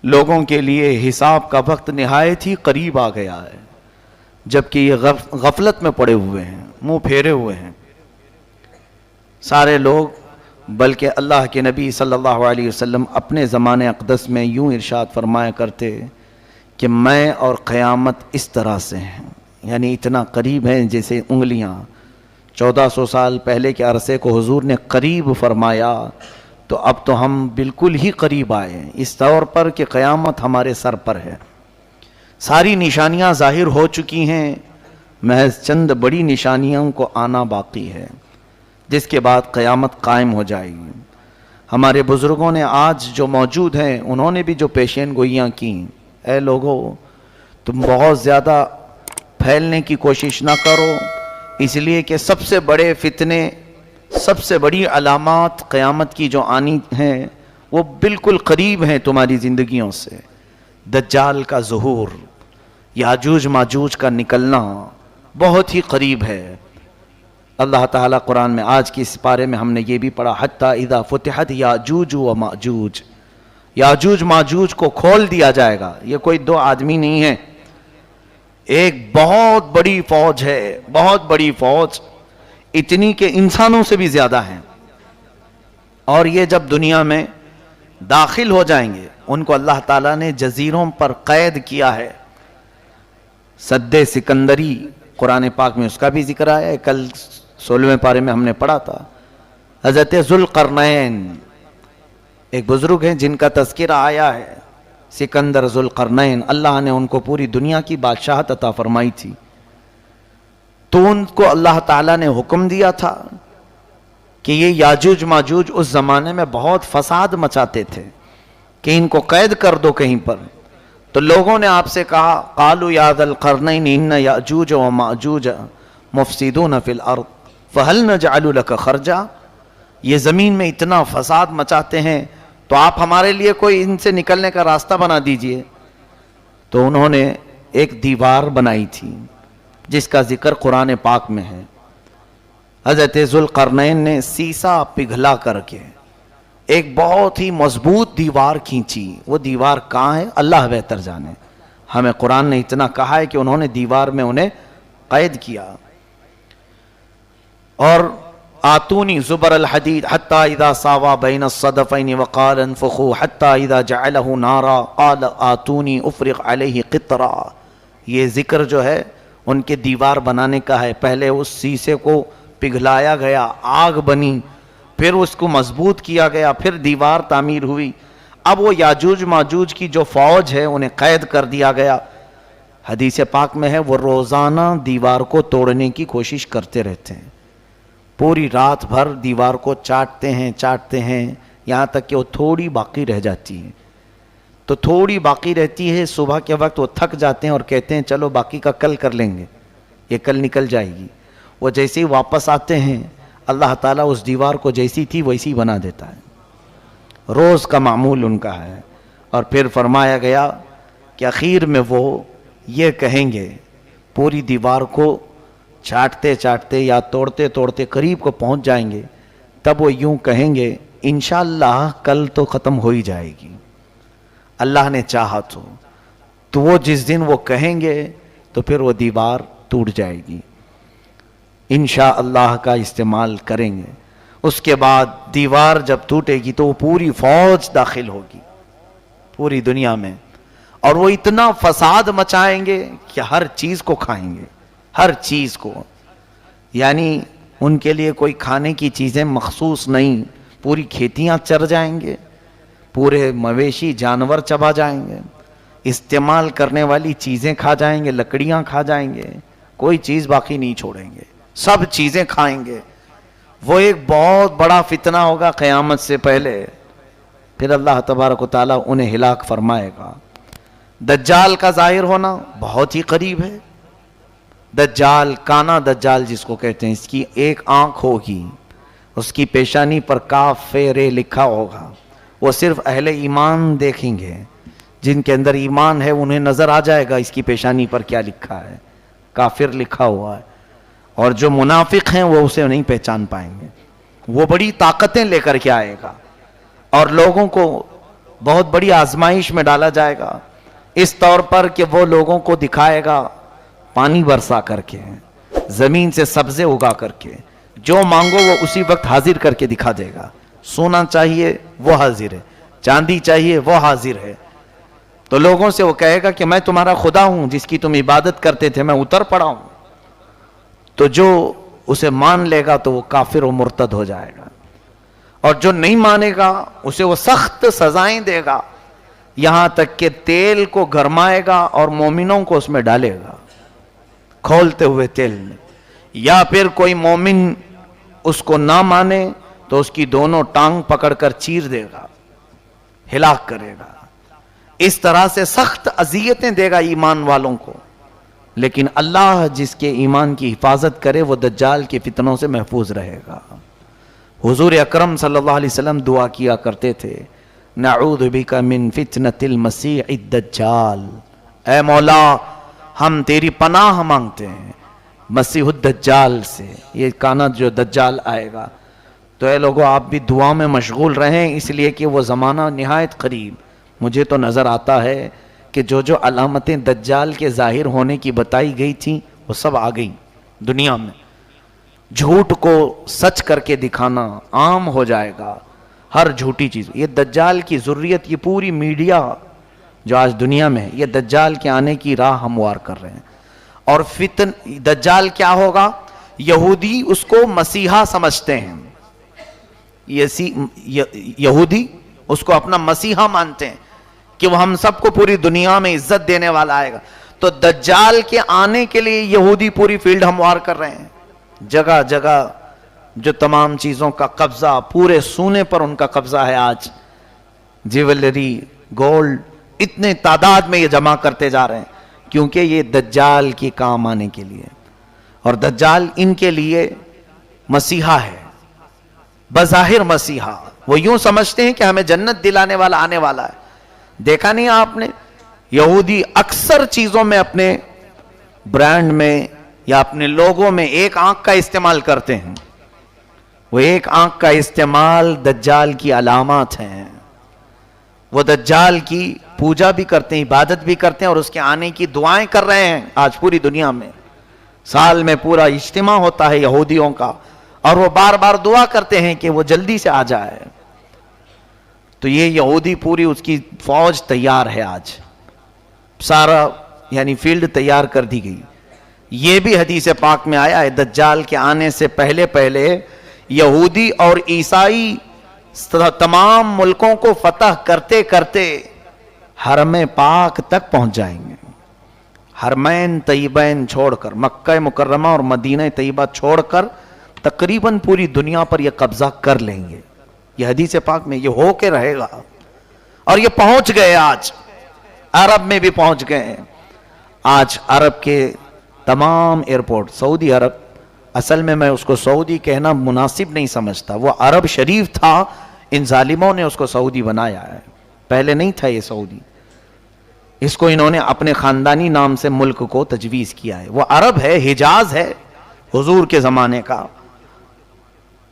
لوگوں کے لیے حساب کا وقت نہایت ہی قریب آ گیا ہے، جبکہ یہ غفلت میں پڑے ہوئے ہیں، منہ پھیرے ہوئے ہیں سارے لوگ۔ بلکہ اللہ کے نبی صلی اللہ علیہ وسلم اپنے زمانے اقدس میں یوں ارشاد فرمایا کرتے کہ میں اور قیامت اس طرح سے ہیں، یعنی اتنا قریب ہیں جیسے انگلیاں۔ 1400 سال پہلے کے عرصے کو حضور نے قریب فرمایا، تو اب تو ہم بالکل ہی قریب آئے ہیں اس طور پر کہ قیامت ہمارے سر پر ہے۔ ساری نشانیاں ظاہر ہو چکی ہیں، محض چند بڑی نشانیوں کو آنا باقی ہے، جس کے بعد قیامت قائم ہو جائے گی۔ ہمارے بزرگوں نے آج جو موجود ہیں انہوں نے بھی جو پیشین گوئیاں کی، اے لوگو تم بہت زیادہ پھیلنے کی کوشش نہ کرو، اس لیے کہ سب سے بڑے فتنے، سب سے بڑی علامات قیامت کی جو آنی ہیں وہ بالکل قریب ہیں تمہاری زندگیوں سے۔ دجال کا ظہور، یاجوج ماجوج کا نکلنا بہت ہی قریب ہے۔ اللہ تعالیٰ قرآن میں آج کی اس پارے میں ہم نے یہ بھی پڑھا، حتیٰ اذا فتحت یاجوج و ماجوج، یاجوج ماجوج کو کھول دیا جائے گا۔ یہ کوئی دو آدمی نہیں ہے، ایک بہت بڑی فوج ہے، بہت بڑی فوج، اتنی کہ انسانوں سے بھی زیادہ ہیں۔ اور یہ جب دنیا میں داخل ہو جائیں گے ان کو اللہ تعالیٰ نے جزیروں پر قید کیا ہے۔ سد سکندری قرآن پاک میں اس کا بھی ذکر آیا ہے، کل 16ویں پارے میں ہم نے پڑھا تھا۔ حضرت ذوالقرنین ایک بزرگ ہیں جن کا تذکرہ آیا ہے، سکندر ذوالقرنین، اللہ نے ان کو پوری دنیا کی بادشاہت عطا فرمائی تھی، تو ان کو اللہ تعالیٰ نے حکم دیا تھا کہ یہ یاجوج ماجوج اس زمانے میں بہت فساد مچاتے تھے کہ ان کو قید کر دو کہیں پر۔ تو لوگوں نے آپ سے کہا قالوا یا ذا القرنین ان یاجوج و ماجوج مفسدون فی الارض فہل نجعل لک خرجا، یہ زمین میں اتنا فساد مچاتے ہیں تو آپ ہمارے لیے کوئی ان سے نکلنے کا راستہ بنا دیجئے۔ تو انہوں نے ایک دیوار بنائی تھی جس کا ذکر قرآن پاک میں ہے۔ حضرت ذوالقرنین نے سیسا پگھلا کر کے ایک بہت ہی مضبوط دیوار کھینچی۔ وہ دیوار کہاں ہے اللہ بہتر جانے، ہمیں قرآن نے اتنا کہا ہے کہ انہوں نے دیوار میں انہیں قید کیا۔ اور آتونی زبر الحدید حتی اذا ساوا بین الصدفین وقال انفخوا حتی اذا جعلہ نارا قال آتونی افرغ علیہ قطرا، یہ ذکر جو ہے ان کے دیوار بنانے کا ہے۔ پہلے اس سیسے کو پگھلایا گیا، آگ بنی، پھر اس کو مضبوط کیا گیا، پھر دیوار تعمیر ہوئی۔ اب وہ یاجوج ماجوج کی جو فوج ہے انہیں قید کر دیا گیا۔ حدیث پاک میں ہے وہ روزانہ دیوار کو توڑنے کی کوشش کرتے رہتے ہیں، پوری رات بھر دیوار کو چاٹتے ہیں یہاں تک کہ وہ تھوڑی باقی رہ جاتی ہے۔ تو تھوڑی باقی رہتی ہے، صبح کے وقت وہ تھک جاتے ہیں اور کہتے ہیں چلو باقی کا کل کر لیں گے، یہ کل نکل جائے گی۔ وہ جیسے ہی واپس آتے ہیں اللہ تعالیٰ اس دیوار کو جیسی تھی ویسی بنا دیتا ہے، روز کا معمول ان کا ہے۔ اور پھر فرمایا گیا کہ اخیر میں وہ یہ کہیں گے، پوری دیوار کو چاٹتے چاٹتے یا توڑتے توڑتے قریب کو پہنچ جائیں گے، تب وہ یوں کہیں گے انشاءاللہ کل تو ختم ہو ہی جائے گی، اللہ نے چاہا تو وہ جس دن وہ کہیں گے تو پھر وہ دیوار ٹوٹ جائے گی، انشاءاللہ کا استعمال کریں گے۔ اس کے بعد دیوار جب ٹوٹے گی تو وہ پوری فوج داخل ہوگی پوری دنیا میں، اور وہ اتنا فساد مچائیں گے کہ ہر چیز کو کھائیں گے، ہر چیز کو، یعنی ان کے لیے کوئی کھانے کی چیزیں مخصوص نہیں، پوری کھیتیاں چر جائیں گے، پورے مویشی جانور چبا جائیں گے، استعمال کرنے والی چیزیں کھا جائیں گے، لکڑیاں کھا جائیں گے، کوئی چیز باقی نہیں چھوڑیں گے، سب چیزیں کھائیں گے۔ وہ ایک بہت بڑا فتنہ ہوگا قیامت سے پہلے، پھر اللہ تبارک و تعالیٰ انہیں ہلاک فرمائے گا۔ دجال کا ظاہر ہونا بہت ہی قریب ہے۔ دجال، کانا دجال جس کو کہتے ہیں، اس کی ایک آنکھ ہوگی، اس کی پیشانی پر کاف رے لکھا ہوگا، وہ صرف اہل ایمان دیکھیں گے، جن کے اندر ایمان ہے انہیں نظر آ جائے گا اس کی پیشانی پر کیا لکھا ہے، کافر لکھا ہوا ہے، اور جو منافق ہیں وہ اسے نہیں پہچان پائیں گے۔ وہ بڑی طاقتیں لے کر کے آئے گا اور لوگوں کو بہت بڑی آزمائش میں ڈالا جائے گا، اس طور پر کہ وہ لوگوں کو دکھائے گا پانی برسا کر کے، زمین سے سبزے اگا کر کے، جو مانگو وہ اسی وقت حاضر کر کے دکھا دے گا۔ سونا چاہیے وہ حاضر ہے، چاندی چاہیے وہ حاضر ہے۔ تو لوگوں سے وہ کہے گا کہ میں تمہارا خدا ہوں جس کی تم عبادت کرتے تھے، میں اتر پڑا ہوں۔ تو جو اسے مان لے گا تو وہ کافر و مرتد ہو جائے گا، اور جو نہیں مانے گا اسے وہ سخت سزائیں دے گا، یہاں تک کہ تیل کو گرمائے گا اور مومنوں کو اس میں ڈالے گا کھولتے ہوئے تیل میں، یا پھر کوئی مومن اس کو نہ مانے تو اس کی دونوں ٹانگ پکڑ کر چیر دے گا، ہلاک کرے گا۔ اس طرح سے سخت اذیتیں دے گا ایمان والوں کو، لیکن اللہ جس کے ایمان کی حفاظت کرے وہ دجال کے فتنوں سے محفوظ رہے گا۔ حضور اکرم صلی اللہ علیہ وسلم دعا کیا کرتے تھے، نعوذ بک من فتنة المسیح الدجال، اے مولا ہم تیری پناہ مانگتے ہیں مسیح الدجال سے، یہ کانا جو دجال آئے گا۔ تو اے لوگوں آپ بھی دعا میں مشغول رہیں، اس لیے کہ وہ زمانہ نہایت قریب۔ مجھے تو نظر آتا ہے کہ جو جو علامتیں دجال کے ظاہر ہونے کی بتائی گئی تھیں وہ سب آ گئی دنیا میں۔ جھوٹ کو سچ کر کے دکھانا عام ہو جائے گا، ہر جھوٹی چیز۔ یہ دجال کی ذریت، یہ پوری میڈیا جو آج دنیا میں ہے، یہ دجال کے آنے کی راہ ہموار کر رہے ہیں۔ اور دجال کیا ہوگا؟ یہودی اس کو مسیحا سمجھتے ہیں، یہودی اس کو اپنا مسیحا مانتے ہیں کہ وہ ہم سب کو پوری دنیا میں عزت دینے والا آئے گا۔ تو دجال کے آنے کے لیے یہودی پوری فیلڈ ہموار کر رہے ہیں، جگہ جگہ جو تمام چیزوں کا قبضہ، پورے سونے پر ان کا قبضہ ہے آج، جیولری، گولڈ، اتنے تعداد میں یہ جمع کرتے جا رہے ہیں، کیونکہ یہ دجال کے کام آنے کے لیے۔ اور دجال ان کے لیے مسیحا ہے، بظاہر مسیحا۔ وہ یوں سمجھتے ہیں کہ ہمیں جنت دلانے والا آنے والا ہے۔ دیکھا نہیں آپ نے، یہودی اکثر چیزوں میں، اپنے برانڈ میں یا اپنے لوگوں میں ایک آنکھ کا استعمال کرتے ہیں۔ وہ ایک آنکھ کا استعمال دجال کی علامات ہیں۔ وہ دجال کی پوجا بھی کرتے ہیں، عبادت بھی کرتے ہیں، اور اس کے آنے کی دعائیں کر رہے ہیں آج پوری دنیا میں۔ سال میں پورا اجتماع ہوتا ہے یہودیوں کا، اور وہ بار بار دعا کرتے ہیں کہ وہ جلدی سے آ جائے۔ تو یہ یہودی پوری اس کی فوج تیار ہے آج، سارا یعنی فیلڈ تیار کر دی گئی۔ یہ بھی حدیث پاک میں آیا ہے، دجال کے آنے سے پہلے پہلے یہودی اور عیسائی تمام ملکوں کو فتح کرتے کرتے حرم پاک تک پہنچ جائیں گے۔ حرمین طیبین چھوڑ کر، مکہ مکرمہ اور مدینہ طیبہ چھوڑ کر تقریباً پوری دنیا پر یہ قبضہ کر لیں گے۔ یہ حدیث پاک میں یہ ہو کے رہے گا، اور یہ پہنچ گئے، آج عرب میں بھی پہنچ گئے ہیں۔ آج عرب کے تمام ایئرپورٹ، سعودی عرب، اصل میں اس کو سعودی کہنا مناسب نہیں سمجھتا، وہ عرب شریف تھا، ان ظالموں نے اس کو سعودی بنایا ہے، پہلے نہیں تھا یہ سعودی۔ اس کو انہوں نے اپنے خاندانی نام سے ملک کو تجویز کیا ہے۔ وہ عرب ہے، حجاز ہے حضور کے زمانے کا۔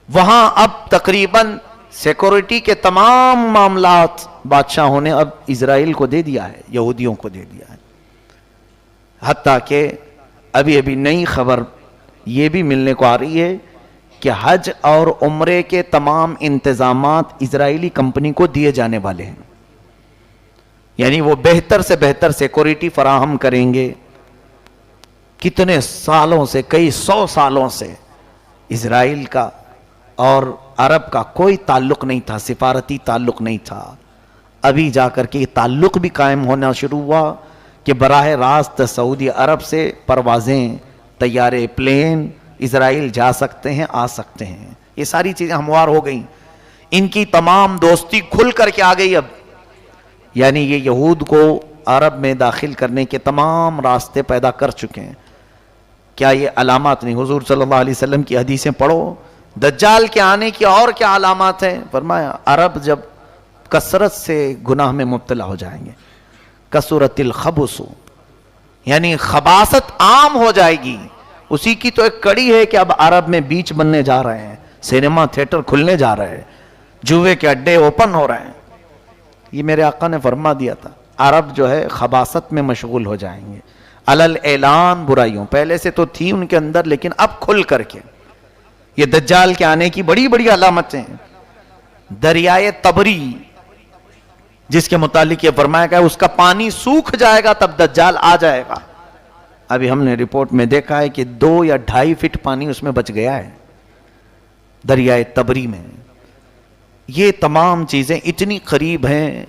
وہاں اب تقریباً سیکورٹی کے تمام معاملات بادشاہوں نے اب اسرائیل کو دے دیا ہے، یہودیوں کو دے دیا ہے۔ حتیٰ کہ ابھی نئی خبر یہ بھی ملنے کو آ رہی ہے کہ حج اور عمرے کے تمام انتظامات اسرائیلی کمپنی کو دیے جانے والے ہیں، یعنی وہ بہتر سے بہتر سیکورٹی فراہم کریں گے۔ کتنے سالوں سے، کئی 100 سالوں سے اسرائیل کا اور عرب کا کوئی تعلق نہیں تھا، سفارتی تعلق نہیں تھا۔ ابھی جا کر کے یہ تعلق بھی قائم ہونا شروع ہوا کہ براہ راست سعودی عرب سے پروازیں، طیارے، پلین اسرائیل جا سکتے ہیں، آ سکتے ہیں۔ یہ ساری چیزیں ہموار ہو گئیں، ان کی تمام دوستی کھل کر کے آ گئی اب، یعنی یہ یہود کو عرب میں داخل کرنے کے تمام راستے پیدا کر چکے ہیں۔ کیا یہ علامات نہیں؟ حضور صلی اللہ علیہ وسلم کی حدیثیں پڑھو، دجال کے آنے کی اور کیا علامات ہیں؟ فرمایا عرب جب کثرت سے گناہ میں مبتلا ہو جائیں گے، کثرت الخبث، یعنی خباثت عام ہو جائے گی۔ اسی کی تو ایک کڑی ہے کہ اب عرب میں بیچ بننے جا رہے ہیں، سینما تھیٹر کھلنے جا رہے ہیں، جوئے کے اڈے اوپن ہو رہے ہیں، یہ میرے آقا نے فرما دیا تھا، عرب جو ہے خباثت میں مشغول ہو جائیں گے، علل اعلان برائیوں، پہلے سے تو تھی ان کے اندر لیکن اب کھل کر کے. یہ دجال کے آنے کی بڑی بڑی علامتیں ہیں. دریائے تبری جس کے متعلق یہ فرمایا گیا اس کا پانی سوکھ جائے گا تب دجال آ جائے گا. ابھی ہم نے رپورٹ میں دیکھا ہے کہ 2 یا 2.5 فٹ پانی اس میں بچ گیا ہے دریائے تبری میں. یہ تمام چیزیں اتنی قریب ہیں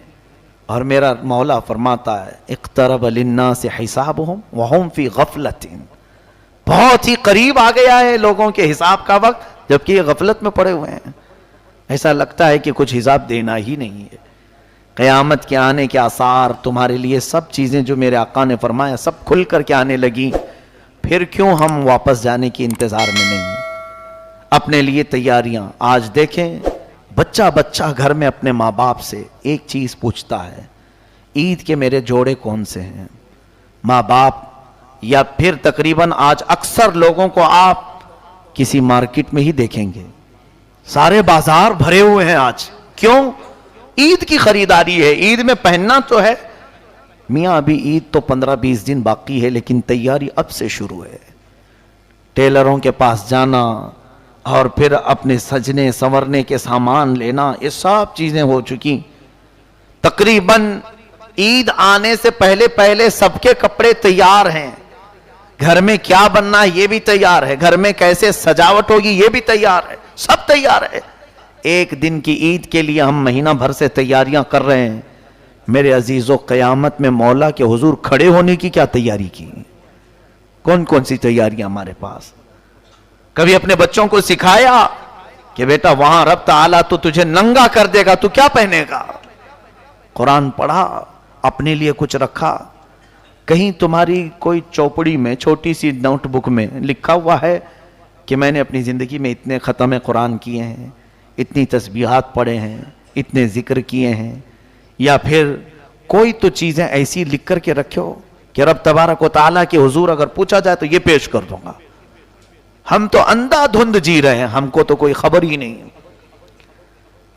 اور میرا مولا فرماتا ہے اقترب للناس حسابهم وهم فی غفلت، بہت ہی قریب آ گیا ہے لوگوں کے حساب کا وقت جبکہ یہ غفلت میں پڑے ہوئے ہیں. ایسا لگتا ہے کہ کچھ حساب دینا ہی نہیں ہے. قیامت کے آنے کے آثار تمہارے لیے سب چیزیں جو میرے آقا نے فرمایا سب کھل کر کے آنے لگی. پھر کیوں ہم واپس جانے کی انتظار میں نہیں؟ اپنے لیے تیاریاں. آج دیکھیں بچہ بچہ گھر میں اپنے ماں باپ سے ایک چیز پوچھتا ہے، عید کے میرے جوڑے کون سے ہیں؟ ماں باپ یا پھر تقریباً آج اکثر لوگوں کو آپ کسی مارکیٹ میں ہی دیکھیں گے، سارے بازار بھرے ہوئے ہیں آج. کیوں؟ عید کی خریداری ہے. عید میں پہننا تو ہے میاں، ابھی عید تو 15-20 دن باقی ہے لیکن تیاری اب سے شروع ہے. ٹیلروں کے پاس جانا اور پھر اپنے سجنے سنورنے کے سامان لینا، یہ سب چیزیں ہو چکی. تقریباً عید آنے سے پہلے پہلے سب کے کپڑے تیار ہیں. گھر میں کیا بننا یہ بھی تیار ہے، گھر میں کیسے سجاوٹ ہوگی یہ بھی تیار ہے، سب تیار ہے. ایک دن کی عید کے لیے ہم مہینہ بھر سے تیاریاں کر رہے ہیں. میرے عزیزو، قیامت میں مولا کے حضور کھڑے ہونے کی کیا تیاری کی؟ کون کون سی تیاریاں ہمارے پاس؟ کبھی اپنے بچوں کو سکھایا کہ بیٹا وہاں رب تعالیٰ تو تجھے ننگا کر دے گا، تو کیا پہنے گا؟ قرآن پڑھا، اپنے لیے کچھ رکھا؟ کہیں تمہاری کوئی چوپڑی میں چھوٹی سی نوٹ بک میں لکھا ہوا ہے کہ میں نے اپنی زندگی میں اتنے ختم قرآن کیے ہیں، اتنی تسبیحات پڑھے ہیں، اتنے ذکر کیے ہیں؟ یا پھر کوئی تو چیزیں ایسی لکھ کر کے رکھو کہ رب تبارک و تعالیٰ کے حضور اگر پوچھا جائے تو یہ پیش کر دوں گا. ہم تو اندھا دھند جی رہے ہیں، ہم کو تو کوئی خبر ہی نہیں.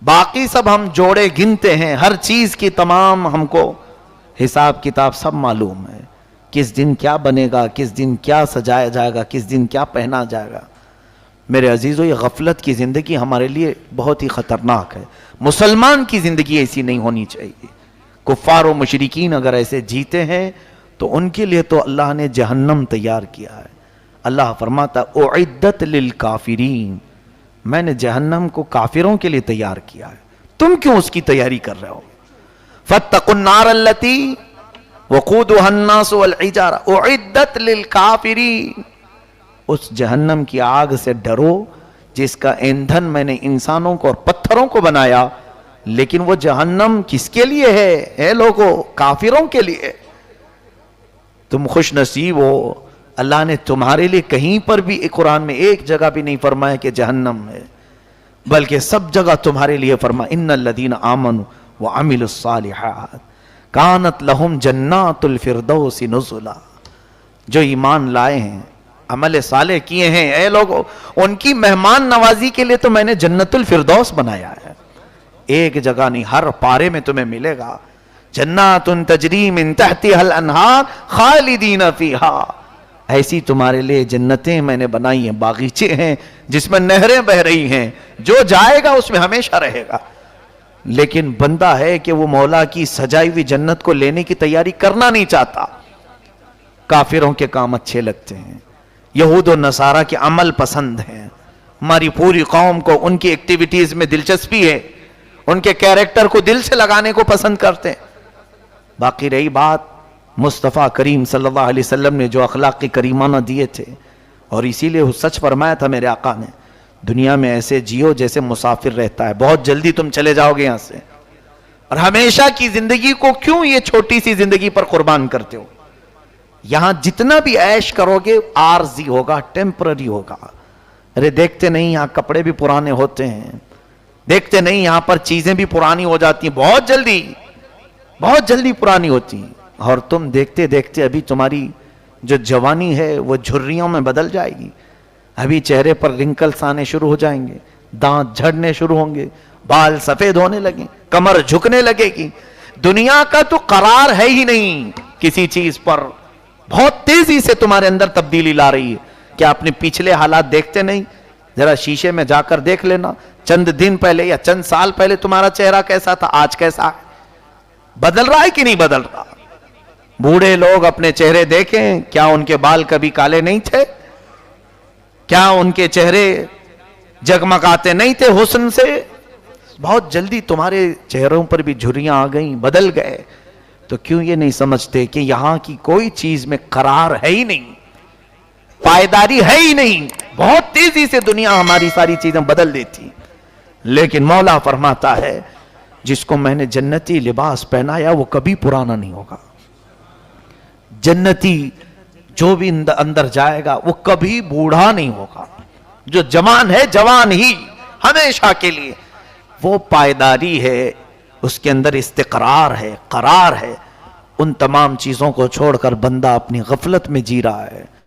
باقی سب ہم جوڑے گنتے ہیں، ہر چیز کی تمام ہم کو حساب کتاب سب معلوم ہے. کس دن کیا بنے گا، کس دن کیا سجایا جائے گا، کس دن کیا پہنا جائے گا. میرے عزیزو، یہ غفلت کی زندگی ہمارے لیے بہت ہی خطرناک ہے. مسلمان کی زندگی ایسی نہیں ہونی چاہیے. کفار و مشرکین اگر ایسے جیتے ہیں تو ان کے لیے تو اللہ نے جہنم تیار کیا ہے. اللہ فرماتا اعدت للکافرین، میں نے جہنم کو کافروں کے لیے تیار کیا ہے. تم کیوں اس کی تیاری کر رہے ہو؟ فاتقوا النار التي وقودها الناس والحجارة اعدت للکافرین، اس جہنم کی آگ سے ڈرو جس کا ایندھن میں نے انسانوں کو اور پتھروں کو بنایا. لیکن وہ جہنم کس کے لیے ہے؟ اے لوگو، کافروں کے لیے. تم خوش نصیب ہو، اللہ نے تمہارے لیے کہیں پر بھی قرآن میں ایک جگہ بھی نہیں فرمایا کہ جہنم ہے، بلکہ سب جگہ تمہارے لیے فرمایا ان الذین آمنوا وعملوا الصالحات کانت لہم جنات الفردوس نزلا. جو ایمان لائے ہیں، عمل صالح کیے ہیں، اے لوگوں، ان کی مہمان نوازی کے لیے تو میں نے جنت الفردوس بنایا ہے. ایک جگہ نہیں، ہر پارے میں تمہیں ملے گا جنات تجری من تحتها الانہار خالدین فیہا. ایسی تمہارے لیے جنتیں میں نے بنائی ہیں، باغیچے ہیں جس میں نہریں بہ رہی ہیں، جو جائے گا اس میں ہمیشہ رہے گا. لیکن بندہ ہے کہ وہ مولا کی سجائی ہوئی جنت کو لینے کی تیاری کرنا نہیں چاہتا. کافروں کے کام اچھے لگتے ہیں، یہود و نصارہ کے عمل پسند ہیں. ہماری پوری قوم کو ان کی ایکٹیویٹیز میں دلچسپی ہے، ان کے کیریکٹر کو دل سے لگانے کو پسند کرتے ہیں. باقی رہی بات مصطفیٰ کریم صلی اللہ علیہ وسلم نے جو اخلاق کریمانہ دیے تھے، اور اسی لیے وہ سچ فرمایا تھا میرے آقا نے، دنیا میں ایسے جیو جیسے مسافر رہتا ہے، بہت جلدی تم چلے جاؤ گے یہاں سے، اور ہمیشہ کی زندگی کو کیوں یہ چھوٹی سی زندگی پر قربان کرتے ہو؟ یہاں جتنا بھی عیش کرو گے عارضی ہوگا، ٹیمپرری ہوگا. ارے دیکھتے نہیں یہاں کپڑے بھی پرانے ہوتے ہیں، دیکھتے نہیں یہاں پر چیزیں بھی پرانی ہو جاتی ہیں، بہت جلدی پرانی ہوتی ہیں. اور تم دیکھتے دیکھتے ابھی تمہاری جو جوانی ہے وہ جھریوں میں بدل جائے گی. ابھی چہرے پر رنکلز آنے شروع ہو جائیں گے، دانت جھڑنے شروع ہوں گے، بال سفید ہونے لگیں، کمر جھکنے لگے گی. دنیا کا تو قرار ہے ہی نہیں کسی چیز پر، بہت تیزی سے تمہارے اندر تبدیلی لا رہی ہے. کیا اپنے پچھلے حالات دیکھتے نہیں؟ ذرا شیشے میں جا کر دیکھ لینا، چند دن پہلے یا چند سال پہلے تمہارا چہرہ کیسا تھا، آج کیسا ہے؟ بدل رہا ہے کہ نہیں بدل رہا؟ بوڑھے لوگ اپنے چہرے دیکھیں، کیا ان کے بال کبھی کالے نہیں تھے؟ کیا ان کے چہرے جگمگاتے نہیں تھے حسن سے؟ بہت جلدی تمہارے چہروں پر بھی جھریاں آ گئیں، بدل گئے. تو کیوں یہ نہیں سمجھتے کہ یہاں کی کوئی چیز میں قرار ہے ہی نہیں، پائیداری ہے ہی نہیں؟ بہت تیزی سے دنیا ہماری ساری چیزیں بدل دیتی. لیکن مولا فرماتا ہے جس کو میں نے جنتی لباس پہنایا وہ کبھی پرانا نہیں ہوگا. جنتی جو بھی اندر جائے گا وہ کبھی بوڑھا نہیں ہوگا. جو جوان ہے جوان ہی ہمیشہ کے لیے. وہ پائیداری ہے، اس کے اندر استقرار ہے، قرار ہے. ان تمام چیزوں کو چھوڑ کر بندہ اپنی غفلت میں جی رہا ہے.